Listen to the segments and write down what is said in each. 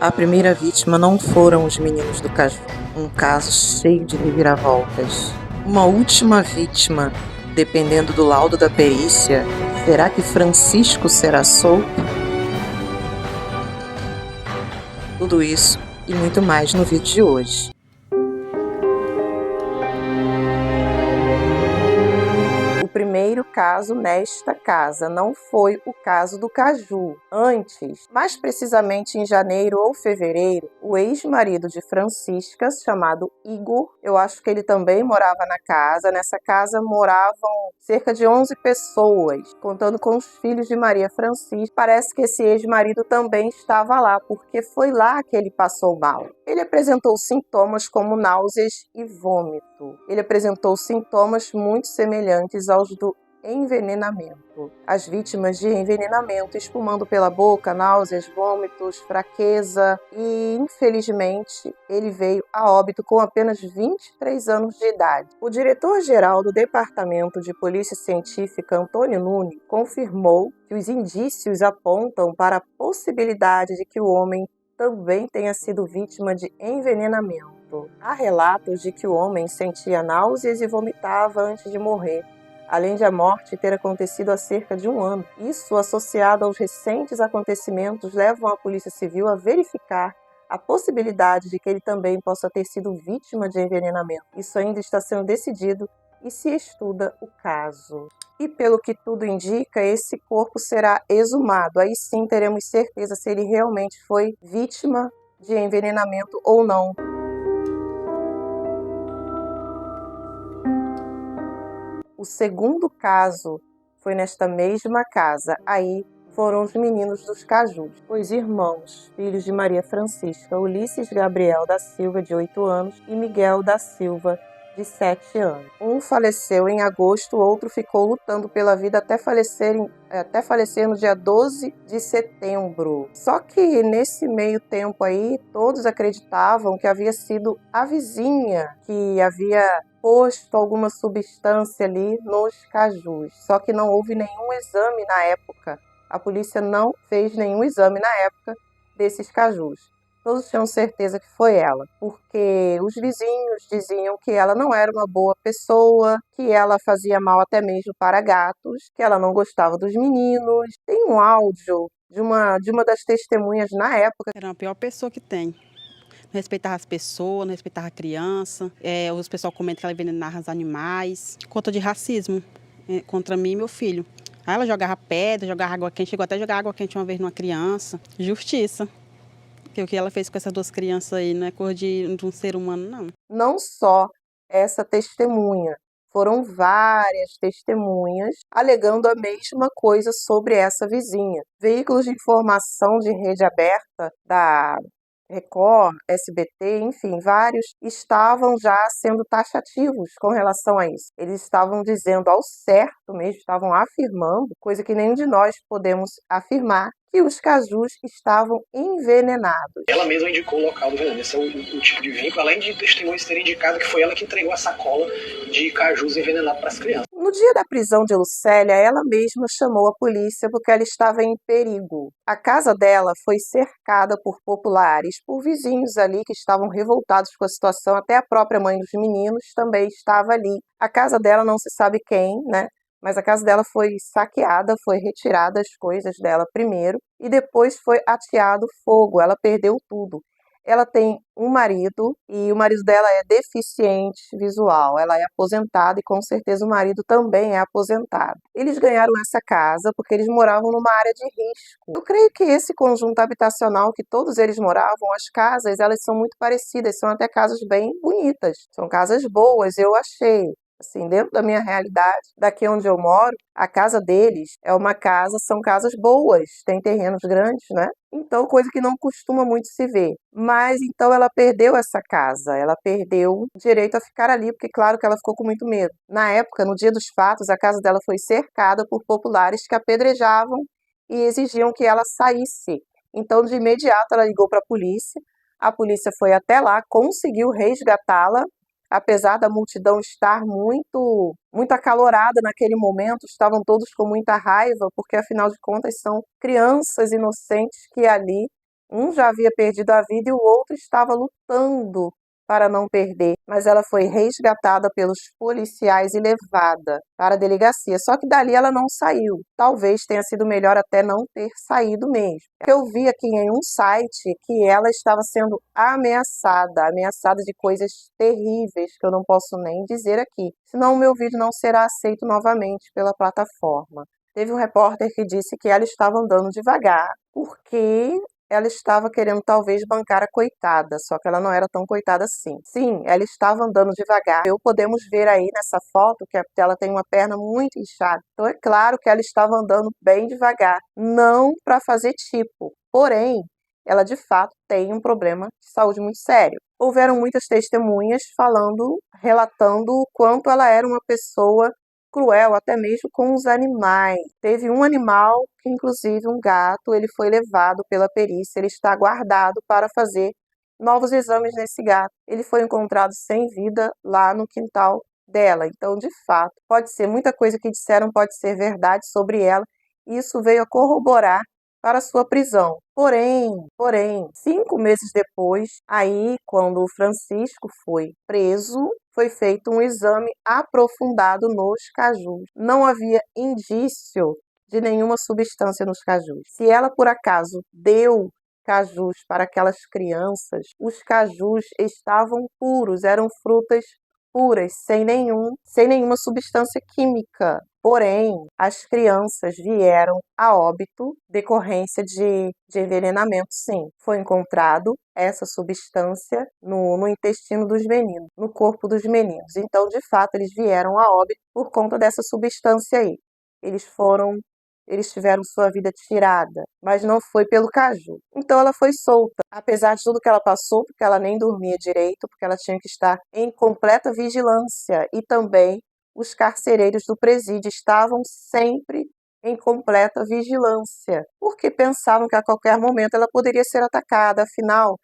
A primeira vítima não foram os meninos do Caju, um caso cheio de reviravoltas. Uma última vítima, dependendo do laudo da perícia, será que Francisco será solto? Tudo isso e muito mais no vídeo de hoje. O primeiro caso nesta casa não foi o caso do Caju. Antes, mais precisamente em janeiro ou fevereiro, o ex-marido de Francisca, chamado Igor, eu acho que ele também morava na casa. Nessa casa moravam cerca de 11 pessoas, contando com os filhos de Maria Francisca. Parece que esse ex-marido também estava lá, porque foi lá que ele passou mal. Ele apresentou sintomas como náuseas e vômito. Ele apresentou sintomas muito semelhantes aos do envenenamento. As vítimas de envenenamento espumando pela boca, náuseas, vômitos, fraqueza e, infelizmente, ele veio a óbito com apenas 23 anos de idade. O diretor-geral do Departamento de Polícia Científica, Antônio Nunes, confirmou que os indícios apontam para a possibilidade de que o homem também tenha sido vítima de envenenamento. Há relatos de que o homem sentia náuseas e vomitava antes de morrer, além de a morte ter acontecido há cerca de um ano. Isso, associado aos recentes acontecimentos, levam a Polícia Civil a verificar a possibilidade de que ele também possa ter sido vítima de envenenamento. Isso ainda está sendo decidido e se estuda o caso. E pelo que tudo indica, esse corpo será exumado. Aí sim teremos certeza se ele realmente foi vítima de envenenamento ou não. O segundo caso foi nesta mesma casa. Aí foram os meninos dos Cajus, os irmãos, filhos de Maria Francisca, Ulisses Gabriel da Silva, de 8 anos, e Miguel da Silva, de 7 anos. Um faleceu em agosto, o outro ficou lutando pela vida até falecer no dia 12 de setembro. Só que nesse meio tempo aí, todos acreditavam que havia sido a vizinha que havia posto alguma substância ali nos cajus. Só que não houve nenhum exame na época. A polícia não fez nenhum exame na época desses cajus. Todos tinham certeza que foi ela, porque os vizinhos diziam que ela não era uma boa pessoa, que ela fazia mal até mesmo para gatos, que ela não gostava dos meninos. Tem um áudio de uma das testemunhas na época. Era a pior pessoa que tem. Não respeitava as pessoas, não respeitava a criança. Os pessoal comentam que ela envenenava os animais. Conta de racismo contra mim e meu filho. Aí ela jogava pedra, jogava água quente, chegou até a jogar água quente uma vez numa criança. Justiça. Porque o que ela fez com essas duas crianças aí não é coisa de um ser humano, não. Não só essa testemunha, foram várias testemunhas alegando a mesma coisa sobre essa vizinha. Veículos de informação de rede aberta da Record, SBT, enfim, vários estavam já sendo taxativos com relação a isso. Eles estavam dizendo ao certo mesmo, estavam afirmando, coisa que nenhum de nós podemos afirmar, que os cajus estavam envenenados. Ela mesma indicou o local do veneno. Esse é o tipo de vínculo, além de testemunhas terem indicado que foi ela que entregou a sacola de cajus envenenados para as crianças. No dia da prisão de Lucélia, ela mesma chamou a polícia porque ela estava em perigo. A casa dela foi cercada por populares, por vizinhos ali que estavam revoltados com a situação, até a própria mãe dos meninos também estava ali. A casa dela não se sabe quem, né? Mas a casa dela foi saqueada, foi retirada as coisas dela primeiro e depois foi ateado fogo, ela perdeu tudo. Ela tem um marido e o marido dela é deficiente visual. Ela é aposentada e com certeza o marido também é aposentado. Eles ganharam essa casa porque eles moravam numa área de risco. Eu creio que esse conjunto habitacional que todos eles moravam, as casas, elas são muito parecidas, são até casas bem bonitas. São casas boas, eu achei. Assim, dentro da minha realidade, daqui onde eu moro, a casa deles é uma casa, são casas boas, tem terrenos grandes, né? Então, coisa que não costuma muito se ver. Mas, então, ela perdeu essa casa, ela perdeu o direito a ficar ali, porque, claro, que ela ficou com muito medo. Na época, no dia dos fatos, a casa dela foi cercada por populares que apedrejavam e exigiam que ela saísse. Então, de imediato, ela ligou para a polícia foi até lá, conseguiu resgatá-la. Apesar da multidão estar muito acalorada naquele momento, estavam todos com muita raiva, porque afinal de contas são crianças inocentes que ali Um já havia perdido a vida e o outro estava lutando para não perder, mas ela foi resgatada pelos policiais e levada para a delegacia. Só que dali ela não saiu. Talvez tenha sido melhor até não ter saído mesmo. Eu vi aqui em um site que ela estava sendo ameaçada de coisas terríveis que eu não posso nem dizer aqui, senão o meu vídeo não será aceito novamente pela plataforma. Teve um repórter que disse que ela estava andando devagar porque ela estava querendo talvez bancar a coitada, só que ela não era tão coitada assim. Sim, ela estava andando devagar. Podemos ver aí nessa foto que ela tem uma perna muito inchada. Então é claro que ela estava andando bem devagar, não para fazer tipo. Porém, ela de fato tem um problema de saúde muito sério. Houveram muitas testemunhas relatando o quanto ela era uma pessoa cruel, até mesmo com os animais. Teve um animal, que inclusive um gato, ele foi levado pela perícia, ele está guardado para fazer novos exames nesse gato. Ele foi encontrado sem vida lá no quintal dela. Então, de fato, pode ser muita coisa que disseram, pode ser verdade sobre ela. E isso veio a corroborar para sua prisão. Porém, 5 meses depois, aí quando o Francisco foi preso, foi feito um exame aprofundado nos cajus. Não havia indício de nenhuma substância nos cajus. Se ela por acaso deu cajus para aquelas crianças, os cajus estavam puros, eram frutas puras, sem nenhuma substância química. Porém, as crianças vieram a óbito decorrência de envenenamento, sim. Foi encontrado essa substância no intestino dos meninos, no corpo dos meninos. Então, de fato, eles vieram a óbito por conta dessa substância aí. Eles tiveram sua vida tirada, mas não foi pelo caju. Então ela foi solta, apesar de tudo que ela passou, porque ela nem dormia direito, porque ela tinha que estar em completa vigilância e também os carcereiros do presídio estavam sempre em completa vigilância, porque pensavam que a qualquer momento ela poderia ser atacada, afinal,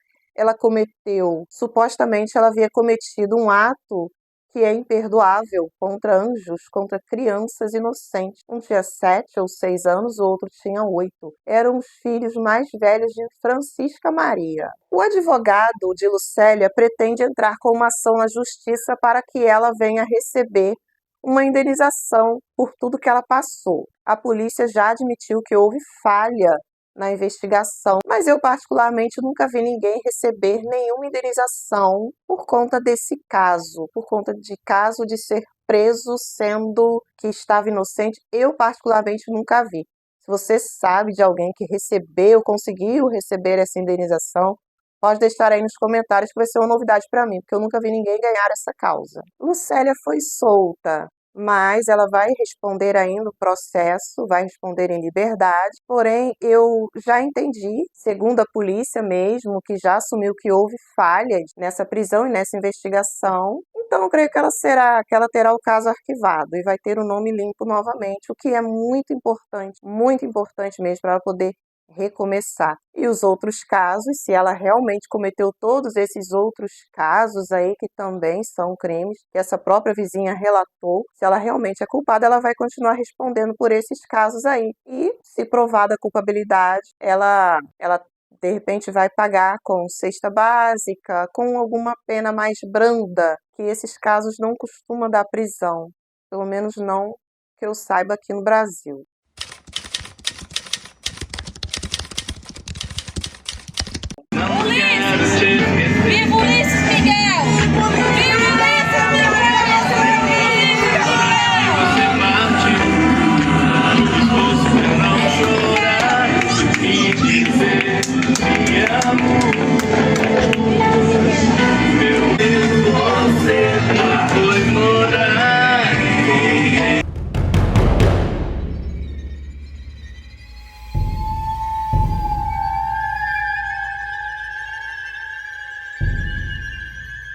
supostamente ela havia cometido um ato que é imperdoável contra anjos, contra crianças inocentes. Um tinha 7 ou 6 anos, o outro tinha 8. Eram os filhos mais velhos de Francisca Maria. O advogado de Lucélia pretende entrar com uma ação na justiça para que ela venha receber uma indenização por tudo que ela passou. A polícia já admitiu que houve falha na investigação, mas eu particularmente nunca vi ninguém receber nenhuma indenização por conta desse caso, por conta de caso de ser preso sendo que estava inocente, eu particularmente nunca vi. Se você sabe de alguém que conseguiu receber essa indenização, pode deixar aí nos comentários que vai ser uma novidade para mim, porque eu nunca vi ninguém ganhar essa causa. Lucélia foi solta, mas ela vai responder ainda o processo, vai responder em liberdade. Porém, eu já entendi, segundo a polícia mesmo, que já assumiu que houve falhas nessa prisão e nessa investigação. Então, eu creio que ela terá o caso arquivado e vai ter o nome limpo novamente, o que é muito importante mesmo para ela poder recomeçar. E os outros casos, se ela realmente cometeu todos esses outros casos aí que também são crimes, que essa própria vizinha relatou, se ela realmente é culpada, ela vai continuar respondendo por esses casos aí. E se provada a culpabilidade, ela de repente vai pagar com cesta básica, com alguma pena mais branda, que esses casos não costumam dar prisão, pelo menos não que eu saiba aqui no Brasil. Viva Ulisses Miguel! Viva Ulisses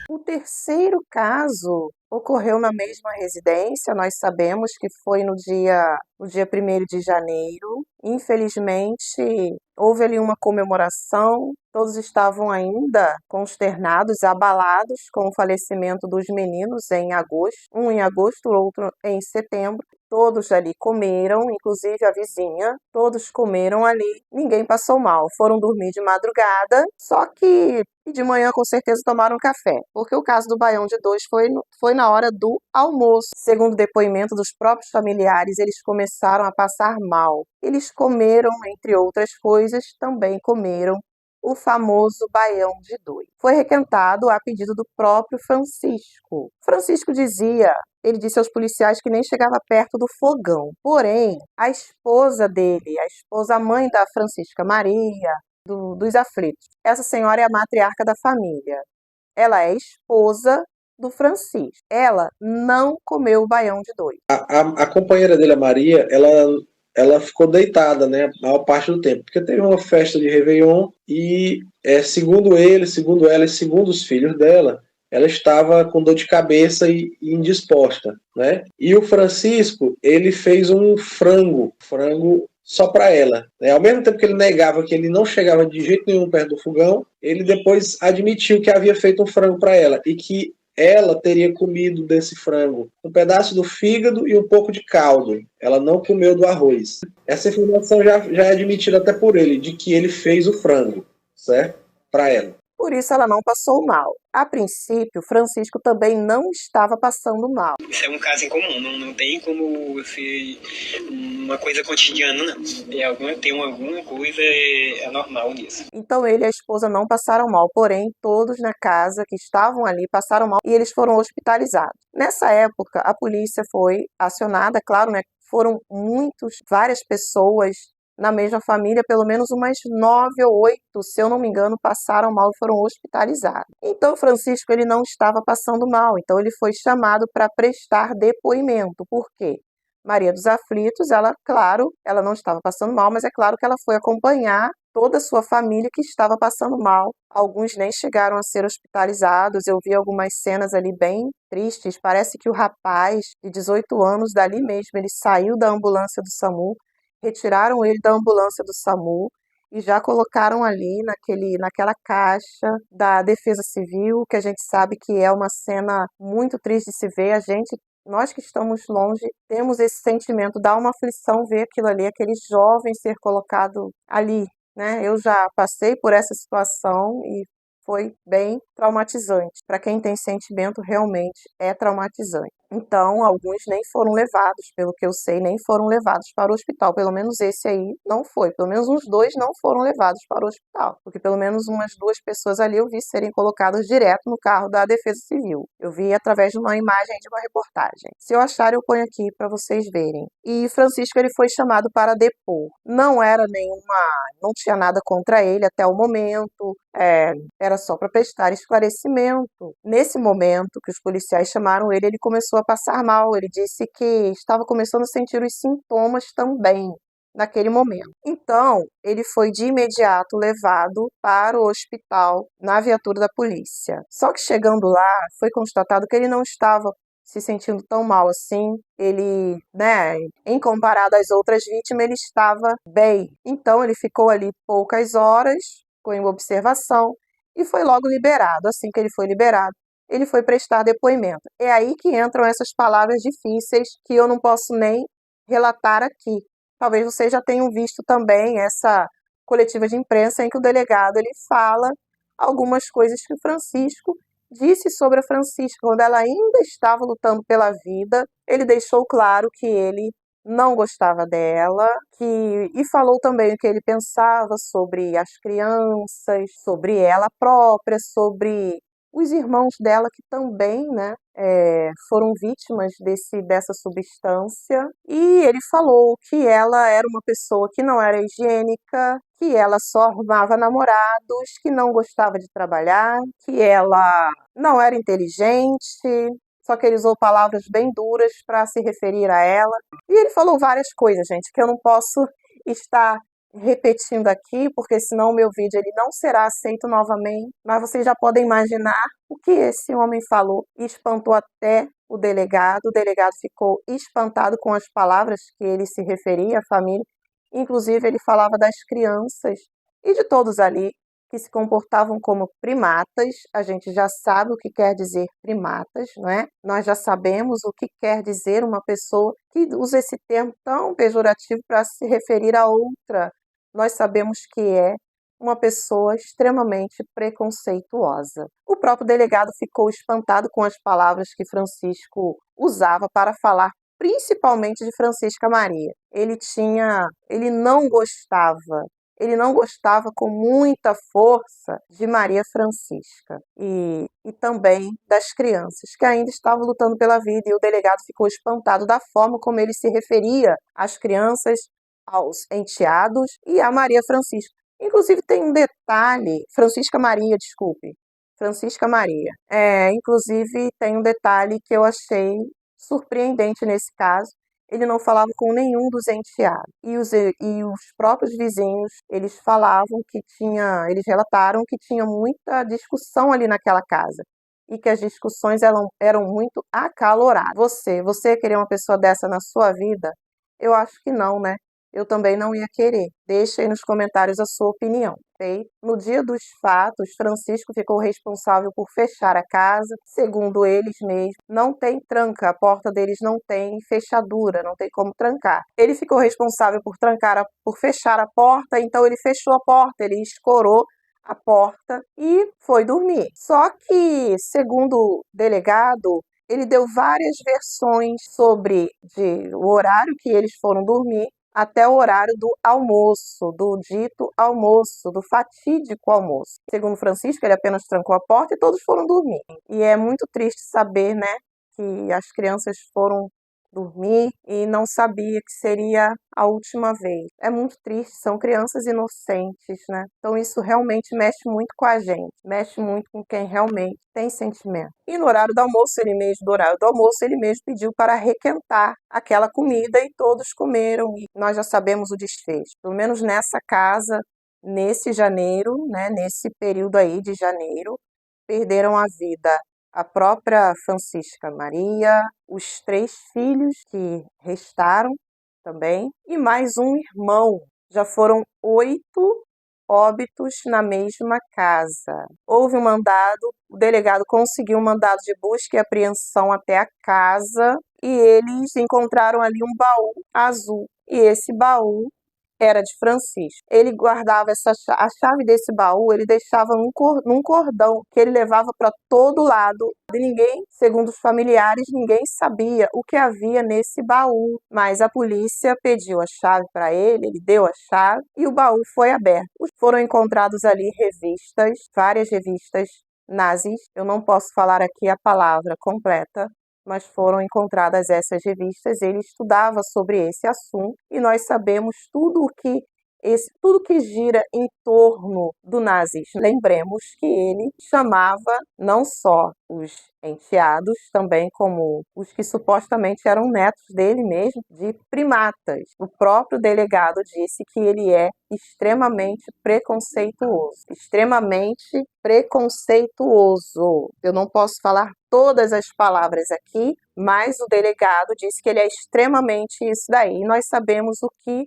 O terceiro caso ocorreu na mesma residência, nós sabemos que foi no dia 1º de janeiro. Infelizmente, houve ali uma comemoração Todos estavam ainda consternados, abalados com o falecimento dos meninos em agosto, um em agosto, outro em setembro. Todos ali comeram, inclusive a vizinha, todos comeram ali, ninguém passou mal. Foram dormir de madrugada, só que de manhã com certeza tomaram café, porque o caso do Baião de Dois foi na hora do almoço. Segundo o depoimento dos próprios familiares, eles começaram a passar mal. Eles comeram, entre outras coisas, também comeram o famoso Baião de Dois. Foi requentado a pedido do próprio Francisco. Francisco ele disse aos policiais que nem chegava perto do fogão. Porém, a esposa dele, a mãe da Francisca, Maria, dos aflitos, essa senhora é a matriarca da família. Ela é esposa do Francisco. Ela não comeu o Baião de Dois. A companheira dele, a Maria, ela ficou deitada, né, a maior parte do tempo, porque teve uma festa de Réveillon e, segundo ele, segundo ela e segundo os filhos dela, ela estava com dor de cabeça e indisposta, né? E o Francisco, ele fez um frango só para ela, né? Ao mesmo tempo que ele negava que ele não chegava de jeito nenhum perto do fogão, ele depois admitiu que havia feito um frango para ela e que ela teria comido desse frango um pedaço do fígado e um pouco de caldo. Ela não comeu do arroz. Essa informação já é admitida até por ele, de que ele fez o frango, certo? Para ela. Por isso ela não passou mal. A princípio, Francisco também não estava passando mal. Isso é um caso incomum, não tem como ser uma coisa cotidiana, não. Tem alguma coisa anormal nisso. Então ele e a esposa não passaram mal, porém todos na casa que estavam ali passaram mal e eles foram hospitalizados. Nessa época, a polícia foi acionada, claro, né? Foram várias pessoas na mesma família, pelo menos umas 9 ou 8, se eu não me engano, passaram mal e foram hospitalizados. Então, Francisco, ele não estava passando mal, então ele foi chamado para prestar depoimento. Por quê? Maria dos Aflitos, ela não estava passando mal, mas é claro que ela foi acompanhar toda a sua família que estava passando mal. Alguns nem chegaram a ser hospitalizados. Eu vi algumas cenas ali bem tristes. Parece que o rapaz de 18 anos, dali mesmo, ele saiu da ambulância do SAMU, retiraram ele da ambulância do SAMU e já colocaram ali naquela caixa da Defesa Civil, que a gente sabe que é uma cena muito triste de se ver. Nós que estamos longe, temos esse sentimento, dá uma aflição ver aquilo ali, aquele jovem ser colocado ali, né? Eu já passei por essa situação e foi bem traumatizante. Para quem tem sentimento, realmente é traumatizante. Então, alguns nem foram levados, pelo que eu sei, nem foram levados para o hospital. Pelo menos esse aí não foi. Pelo menos uns 2 não foram levados para o hospital. Porque pelo menos umas 2 pessoas ali eu vi serem colocadas direto no carro da Defesa Civil. Eu vi através de uma imagem de uma reportagem. Se eu achar, eu ponho aqui para vocês verem. E Francisco, ele foi chamado para depor. Não tinha nada contra ele até o momento. Era só para prestar esclarecimento. Nesse momento que os policiais chamaram ele começou a passar mal. Ele disse que estava começando a sentir os sintomas também naquele momento. Então, ele foi de imediato levado para o hospital na viatura da polícia. Só que chegando lá, foi constatado que ele não estava se sentindo tão mal assim. Ele, né, em comparado às outras vítimas, ele estava bem. Então, ele ficou ali poucas horas, ficou em observação e foi logo liberado. Assim que ele foi liberado, ele foi prestar depoimento. É aí que entram essas palavras difíceis que eu não posso nem relatar aqui. Talvez vocês já tenham visto também essa coletiva de imprensa em que o delegado ele fala algumas coisas que o Francisco disse sobre a Francisca. Quando ela ainda estava lutando pela vida, ele deixou claro que ele não gostava dela, e falou também o que ele pensava sobre as crianças, sobre ela própria, sobre os irmãos dela que também, né, foram vítimas dessa substância. E ele falou que ela era uma pessoa que não era higiênica, que ela só arrumava namorados, que não gostava de trabalhar, que ela não era inteligente, só que ele usou palavras bem duras para se referir a ela. E ele falou várias coisas, gente, que eu não posso estar repetindo aqui, porque senão o meu vídeo ele não será aceito novamente. Mas vocês já podem imaginar o que esse homem falou e espantou até o delegado. O delegado ficou espantado com as palavras que ele se referia à família. Inclusive, ele falava das crianças e de todos ali que se comportavam como primatas. A gente já sabe o que quer dizer primatas, não é? Nós já sabemos o que quer dizer uma pessoa que usa esse termo tão pejorativo para se referir a outra. Nós sabemos que é uma pessoa extremamente preconceituosa. O próprio delegado ficou espantado com as palavras que Francisco usava para falar principalmente de Francisca Maria. Ele não gostava com muita força de Maria Francisca e também das crianças que ainda estavam lutando pela vida, e o delegado ficou espantado da forma como ele se referia às crianças, aos enteados e a Maria Francisca. Inclusive tem um detalhe, Francisca Maria, desculpe, Francisca Maria. Inclusive tem um detalhe que eu achei surpreendente nesse caso. Ele não falava com nenhum dos enteados. E os próprios vizinhos, eles relataram que tinha muita discussão ali naquela casa. E que as discussões eram muito acaloradas. Você querer uma pessoa dessa na sua vida? Eu acho que não, né? Eu também não ia querer. Deixe aí nos comentários a sua opinião. Okay? No dia dos fatos, Francisco ficou responsável por fechar a casa. Segundo eles mesmos, não tem tranca, a porta deles não tem fechadura, não tem como trancar. Ele ficou responsável por fechar a porta, então ele fechou a porta, ele escorou a porta e foi dormir. Só que, segundo o delegado, ele deu várias versões sobre o horário que eles foram dormir, até o horário do almoço, do dito almoço, do fatídico almoço. Segundo Francisco, ele apenas trancou a porta e todos foram dormir. E é muito triste saber, né, que as crianças foram dormir e não sabia que seria a última vez. É muito triste, são crianças inocentes, né? Então isso realmente mexe muito com a gente, mexe muito com quem realmente tem sentimento. E no horário do almoço, ele mesmo pediu para requentar aquela comida e todos comeram. E nós já sabemos o desfecho. Pelo menos nessa casa, nesse janeiro, né, nesse período aí de janeiro, perderam a vida a própria Francisca Maria, os 3 filhos que restaram também, e mais um irmão. Já foram 8 óbitos na mesma casa. Houve um mandado, o delegado conseguiu um mandado de busca e apreensão até a casa, e eles encontraram ali um baú azul. E esse baú era de Francisco. Ele guardava a chave desse baú, ele deixava num cordão que ele levava para todo lado. E ninguém, segundo os familiares, ninguém sabia o que havia nesse baú. Mas a polícia pediu a chave para ele deu a chave e o baú foi aberto. Foram encontrados ali revistas, várias revistas nazis. Eu não posso falar aqui a palavra completa, mas foram encontradas essas revistas. Ele estudava sobre esse assunto e nós sabemos tudo que gira em torno do nazismo. Lembremos que ele chamava não só os enteados, também como os que supostamente eram netos dele mesmo, de primatas. O próprio delegado disse que ele é extremamente preconceituoso. Extremamente preconceituoso. Eu não posso falar todas as palavras aqui, mas o delegado disse que ele é extremamente isso daí. E nós sabemos o que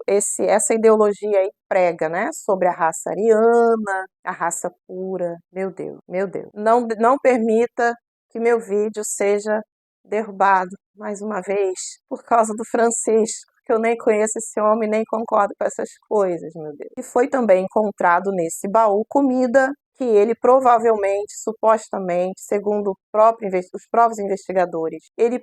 essa ideologia aí prega, né? Sobre a raça ariana, a raça pura. Meu Deus, meu Deus. Não permita que meu vídeo seja derrubado mais uma vez por causa do Francisco, que eu nem conheço esse homem, nem concordo com essas coisas, meu Deus. E foi também encontrado nesse baú comida que ele provavelmente, supostamente, segundo os próprios investigadores, ele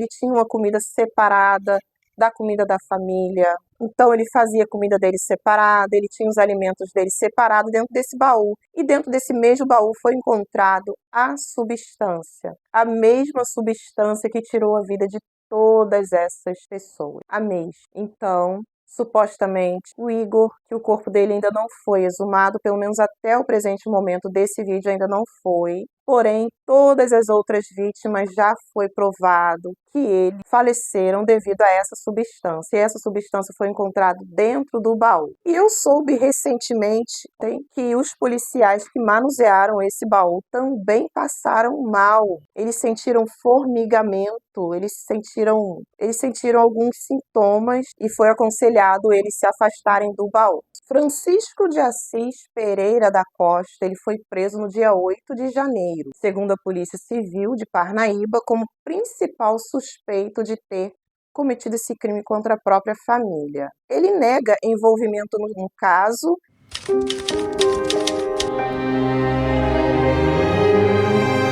tinha uma comida separada da comida da família. Então ele fazia a comida dele separada, ele tinha os alimentos dele separados dentro desse baú. E dentro desse mesmo baú foi encontrado a substância, a mesma substância que tirou a vida de todas essas pessoas. A mesma. Então, supostamente, o Igor, que o corpo dele ainda não foi exumado, pelo menos até o presente momento desse vídeo ainda não foi. Porém, todas as outras vítimas já foi provado que eles faleceram devido a essa substância. E essa substância foi encontrada dentro do baú. E eu soube recentemente que os policiais que manusearam esse baú também passaram mal. Eles sentiram formigamento, eles sentiram alguns sintomas e foi aconselhado eles se afastarem do baú. Francisco de Assis Pereira da Costa, ele foi preso no dia 8 de janeiro, segundo a Polícia Civil de Parnaíba, como principal suspeito de ter cometido esse crime contra a própria família. Ele nega envolvimento no caso.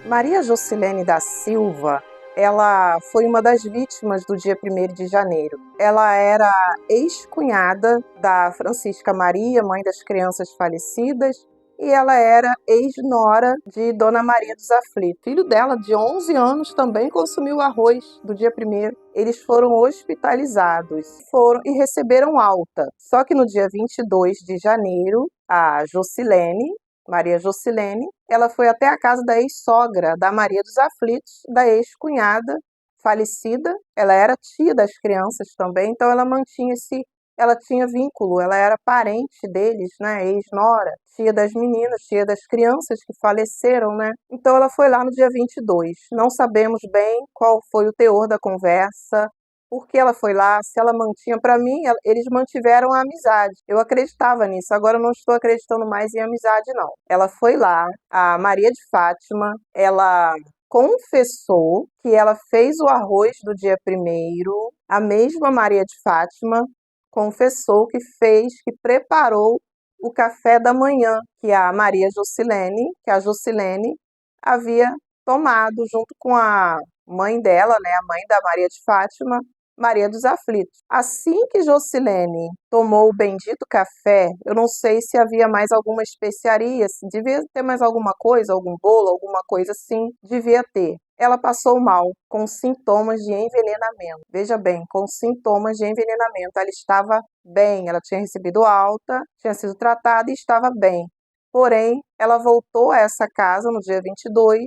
Maria Jocilene da Silva, ela foi uma das vítimas do dia 1º de janeiro. Ela era ex-cunhada da Francisca Maria, mãe das crianças falecidas, e ela era ex-nora de Dona Maria dos Aflitos. O filho dela, de 11 anos, também consumiu arroz do dia 1º. Eles foram hospitalizados e receberam alta. Só que no dia 22 de janeiro, a Jocilene, Maria Jocilene, ela foi até a casa da ex-sogra da Maria dos Aflitos, da ex-cunhada falecida. Ela era tia das crianças também, então ela tinha vínculo, ela era parente deles, né, ex-nora, tia das meninas, tia das crianças que faleceram, né? Então ela foi lá no dia 22. Não sabemos bem qual foi o teor da conversa, por que ela foi lá, se ela mantinha. Para mim, eles mantiveram a amizade. Eu acreditava nisso, agora eu não estou acreditando mais em amizade, não. Ela foi lá, a Maria de Fátima, ela confessou que ela fez o arroz do dia 1º, a mesma Maria de Fátima confessou que preparou o café da manhã que a Jocilene havia tomado junto com a mãe dela, né, a mãe da Maria de Fátima, Maria dos Aflitos. Assim que Jocilene tomou o bendito café, eu não sei se havia mais alguma especiaria, se devia ter mais alguma coisa, algum bolo, alguma coisa assim, devia ter. Ela passou mal, com sintomas de envenenamento. Veja bem, com sintomas de envenenamento. Ela estava bem, ela tinha recebido alta, tinha sido tratada e estava bem. Porém, ela voltou a essa casa no dia 22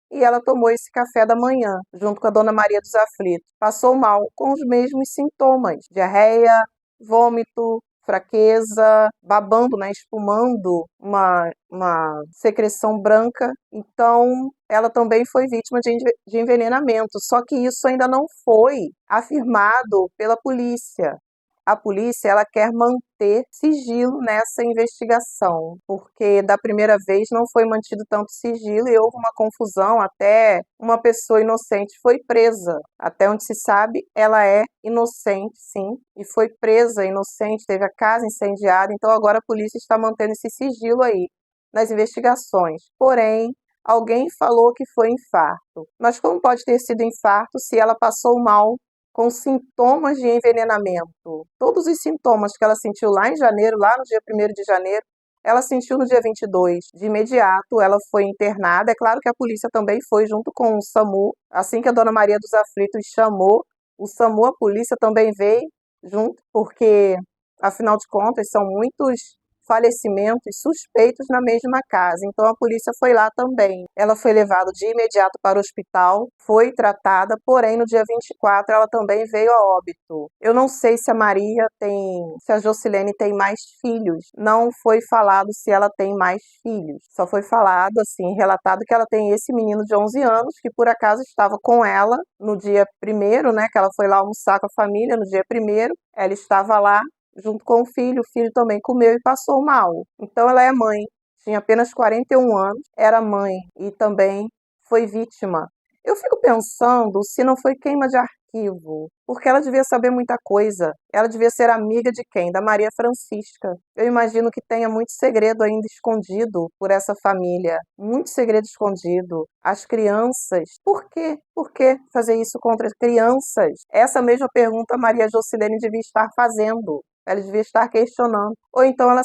e ela tomou esse café da manhã, junto com a Dona Maria dos Aflitos. Passou mal com os mesmos sintomas: diarreia, vômito, fraqueza, babando, né, espumando uma secreção branca. Então, ela também foi vítima de envenenamento, só que isso ainda não foi afirmado pela polícia. A polícia, ela quer manter sigilo nessa investigação, porque da primeira vez não foi mantido tanto sigilo e houve uma confusão, até uma pessoa inocente foi presa. Até onde se sabe, ela é inocente, sim, e foi presa inocente, teve a casa incendiada, então agora a polícia está mantendo esse sigilo aí nas investigações. Porém, alguém falou que foi infarto. Mas como pode ter sido infarto se ela passou mal com sintomas de envenenamento? Todos os sintomas que ela sentiu lá em janeiro, lá no dia 1º de janeiro, ela sentiu no dia 22. De imediato, ela foi internada. É claro que a polícia também foi junto com o SAMU. Assim que a Dona Maria dos Aflitos chamou o SAMU, a polícia também veio junto, porque, afinal de contas, são muitos falecimentos suspeitos na mesma casa. Então a polícia foi lá também. Ela foi levada de imediato para o hospital, foi tratada, porém no dia 24 ela também veio a óbito. Eu não sei se a Jocilene tem mais filhos. Não foi falado se ela tem mais filhos. Só foi falado, assim, relatado que ela tem esse menino de 11 anos, que por acaso estava com ela no dia 1º, né, que ela foi lá almoçar com a família no dia 1º. Ela estava lá junto com o filho também comeu e passou mal. Então ela é mãe, tinha apenas 41 anos, era mãe e também foi vítima. Eu fico pensando se não foi queima de arquivo, porque ela devia saber muita coisa. Ela devia ser amiga de quem? Da Maria Francisca. Eu imagino que tenha muito segredo ainda escondido por essa família, muito segredo escondido. As crianças, por quê? Por que fazer isso contra as crianças? Essa mesma pergunta a Maria Jocilene devia estar fazendo. Ela devia estar questionando. Ou então ela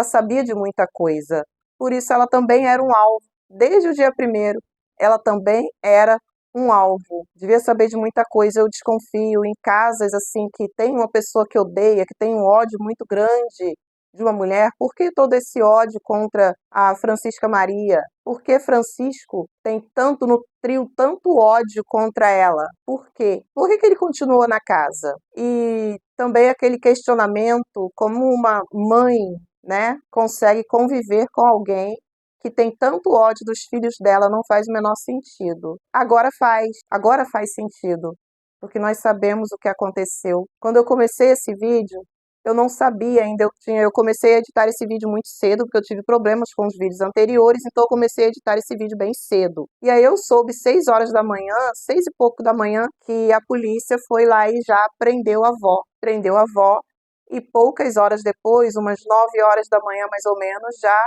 sabia de muita coisa. Por isso ela também era um alvo. Desde o dia 1º, ela também era um alvo. Devia saber de muita coisa. Eu desconfio em casas assim que tem uma pessoa que odeia, que tem um ódio muito grande de uma mulher. Por que todo esse ódio contra a Francisca Maria? Por que Francisco nutriu tanto ódio contra ela? Por quê? Por que ele continuou na casa? E também aquele questionamento, como uma mãe, né, consegue conviver com alguém que tem tanto ódio dos filhos dela, não faz o menor sentido. Agora faz sentido, porque nós sabemos o que aconteceu. Quando eu comecei esse vídeo, Eu não sabia ainda, eu comecei a editar esse vídeo muito cedo, porque eu tive problemas com os vídeos anteriores, então eu comecei a editar esse vídeo bem cedo. E aí eu soube 6 horas da manhã, 6 e pouco da manhã, que a polícia foi lá e já prendeu a avó. Prendeu a avó e poucas horas depois, umas 9 horas da manhã mais ou menos, já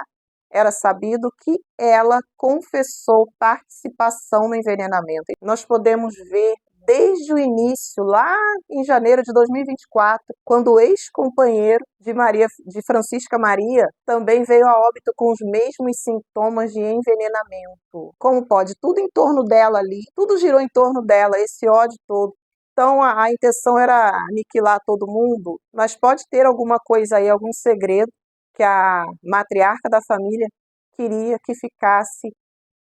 era sabido que ela confessou participação no envenenamento. Nós podemos ver desde o início, lá em janeiro de 2024, quando o ex-companheiro de Francisca Maria também veio a óbito com os mesmos sintomas de envenenamento. Como pode? Tudo em torno dela ali, tudo girou em torno dela, esse ódio todo. Então a intenção era aniquilar todo mundo, mas pode ter alguma coisa aí, algum segredo que a matriarca da família queria que ficasse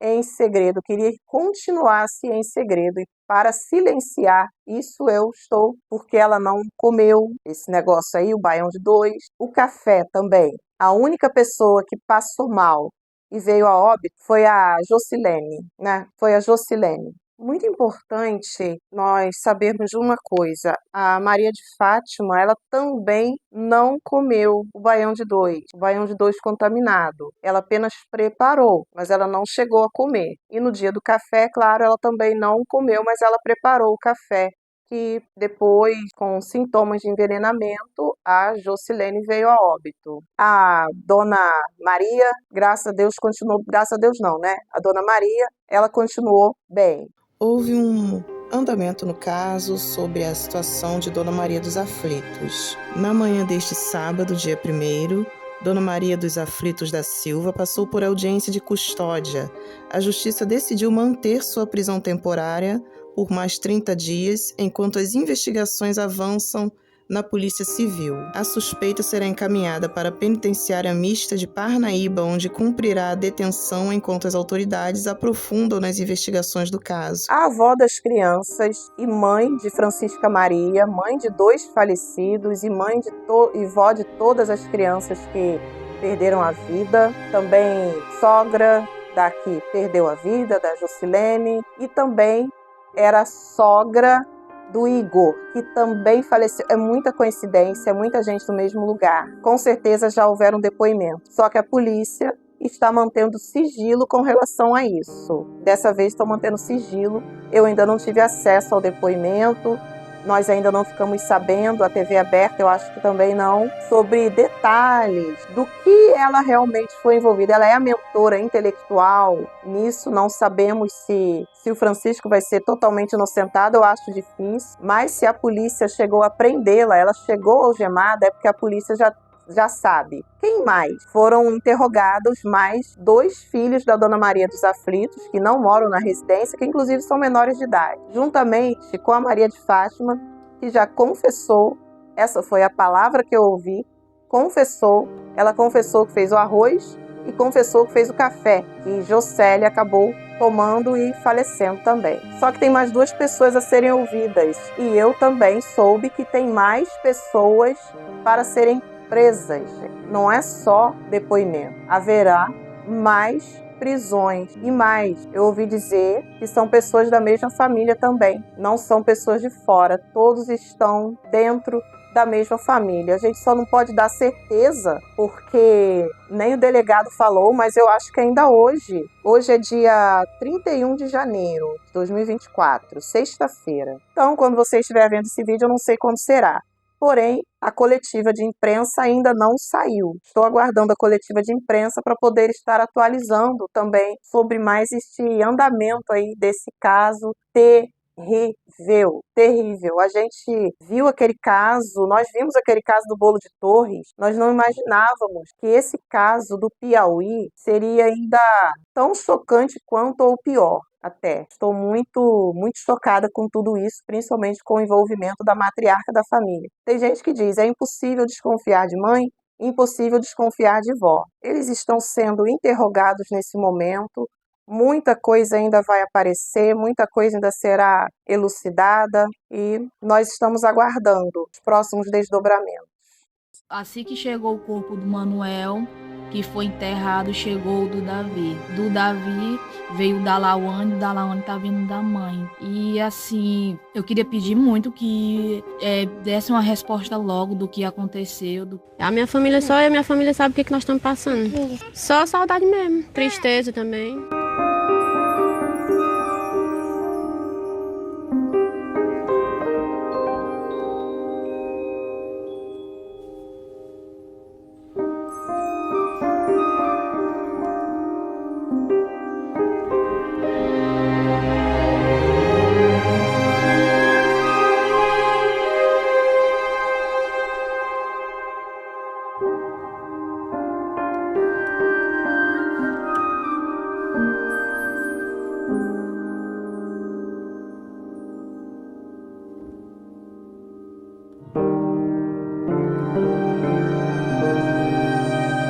em segredo, queria que continuasse em segredo. E para silenciar isso eu estou, porque ela não comeu esse negócio aí, o baião de 2, o café também. A única pessoa que passou mal e veio a óbito foi a Jocilene, né? Foi a Jocilene. Muito importante nós sabermos de uma coisa, a Maria de Fátima, ela também não comeu o baião de 2 contaminado. Ela apenas preparou, mas ela não chegou a comer. E no dia do café, claro, ela também não comeu, mas ela preparou o café. Que depois, com sintomas de envenenamento, a Jocilene veio a óbito. A dona Maria, graças a Deus, continuou, graças a Deus não, né? A dona Maria, ela continuou bem. Houve um andamento no caso sobre a situação de Dona Maria dos Aflitos. Na manhã deste sábado, dia 1º, Dona Maria dos Aflitos da Silva passou por audiência de custódia. A Justiça decidiu manter sua prisão temporária por mais 30 dias, enquanto as investigações avançam na Polícia Civil. A suspeita será encaminhada para a penitenciária mista de Parnaíba, onde cumprirá a detenção enquanto as autoridades aprofundam nas investigações do caso. A avó das crianças e mãe de Francisca Maria, mãe de 2 falecidos e e vó de todas as crianças que perderam a vida, também sogra da que perdeu a vida, da Jocilene, e também era sogra do Igor, que também faleceu. É muita coincidência, é muita gente no mesmo lugar. Com certeza já houveram depoimentos. Só que a polícia está mantendo sigilo com relação a isso. Dessa vez estão mantendo sigilo. Eu ainda não tive acesso ao depoimento. Nós ainda não ficamos sabendo, a TV aberta eu acho que também não, sobre detalhes do que ela realmente foi envolvida. Ela é a mentora intelectual, nisso não sabemos se o Francisco vai ser totalmente inocentado, eu acho difícil, mas se a polícia chegou a prendê-la, ela chegou algemada, é porque a polícia já sabe. Quem mais? Foram interrogados mais 2 filhos da Dona Maria dos Aflitos, que não moram na residência, que inclusive são menores de idade, juntamente com a Maria de Fátima, que já confessou, essa foi a palavra que eu ouvi, ela confessou que fez o arroz e confessou que fez o café, que Jocélia acabou tomando e falecendo também. Só que tem mais 2 pessoas a serem ouvidas, e eu também soube que tem mais pessoas para serem presas. Não é só depoimento. Haverá mais prisões. E mais, eu ouvi dizer que são pessoas da mesma família também. Não são pessoas de fora. Todos estão dentro da mesma família. A gente só não pode dar certeza porque nem o delegado falou, mas eu acho que ainda hoje é dia 31 de janeiro de 2024, sexta-feira. Então, quando você estiver vendo esse vídeo, eu não sei quando será. Porém, a coletiva de imprensa ainda não saiu. Estou aguardando a coletiva de imprensa para poder estar atualizando também sobre mais este andamento aí desse caso terrível, terrível. A gente viu aquele caso, nós vimos aquele caso do bolo de Torres, nós não imaginávamos que esse caso do Piauí seria ainda tão chocante quanto ou pior. Até. Estou muito chocada com tudo isso, principalmente com o envolvimento da matriarca da família. Tem gente que diz, é impossível desconfiar de mãe, impossível desconfiar de vó. Eles estão sendo interrogados nesse momento, muita coisa ainda vai aparecer, muita coisa ainda será elucidada e nós estamos aguardando os próximos desdobramentos. Assim que chegou o corpo do Manuel, que foi enterrado, chegou o do Davi. Do Davi veio da Lawane tá vindo da mãe. E assim, eu queria pedir muito que desse uma resposta logo do que aconteceu. A minha família, só eu e a minha família sabe o que nós estamos passando. Só saudade mesmo, tristeza também.